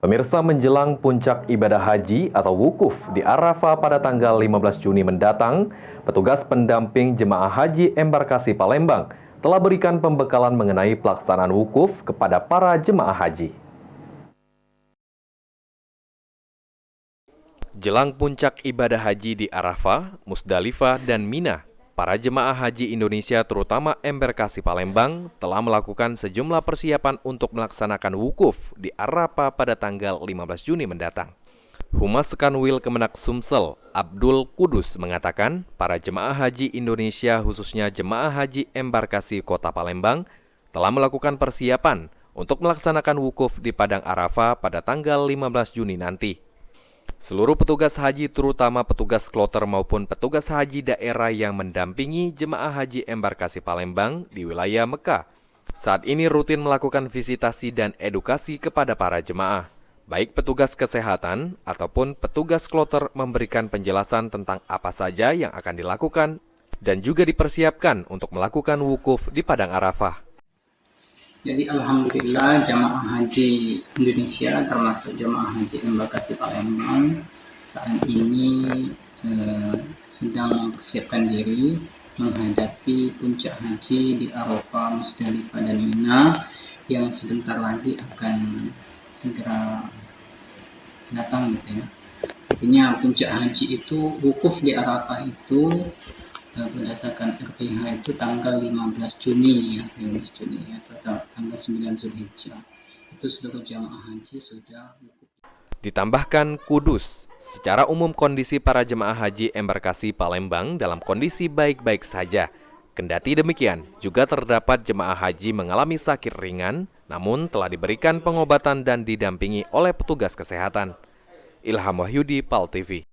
Pemirsa, menjelang puncak ibadah haji atau wukuf di Arafah pada tanggal 15 Juni mendatang, petugas pendamping jemaah haji embarkasi Palembang telah berikan pembekalan mengenai pelaksanaan wukuf kepada para jemaah haji. Jelang puncak ibadah haji di Arafah, Musdalifah, dan Mina, para jemaah haji Indonesia terutama embarkasi Palembang telah melakukan sejumlah persiapan untuk melaksanakan wukuf di Arafah pada tanggal 15 Juni mendatang. Humas Kanwil Kemenak Sumsel, Abdul Kudus mengatakan para jemaah haji Indonesia khususnya jemaah haji embarkasi Kota Palembang telah melakukan persiapan untuk melaksanakan wukuf di Padang Arafah pada tanggal 15 Juni nanti. Seluruh petugas haji terutama petugas kloter maupun petugas haji daerah yang mendampingi jemaah haji embarkasi Palembang di wilayah Mekah saat ini rutin melakukan visitasi dan edukasi kepada para jemaah. Baik petugas kesehatan ataupun petugas kloter memberikan penjelasan tentang apa saja yang akan dilakukan dan juga dipersiapkan untuk melakukan wukuf di Padang Arafah. Jadi alhamdulillah jamaah haji Indonesia termasuk jamaah haji embarkasi Palembang saat ini sedang mempersiapkan diri menghadapi puncak haji di Arafah, Musdalifah, dan Mina yang sebentar lagi akan segera datang gitu ya. Artinya puncak haji itu wukuf di Arafah itu berdasarkan RPH itu tanggal 15 Juni ya, 15 Juni ya, atau tanggal 9 Zulhijjah. Itu seluruh jamaah haji sudah wukuf. Ditambahkan Kudus, secara umum kondisi para jemaah haji embarkasi Palembang dalam kondisi baik-baik saja. Kendati demikian, juga terdapat jemaah haji mengalami sakit ringan, namun telah diberikan pengobatan dan didampingi oleh petugas kesehatan. Ilham Wahyudi, PAL TV.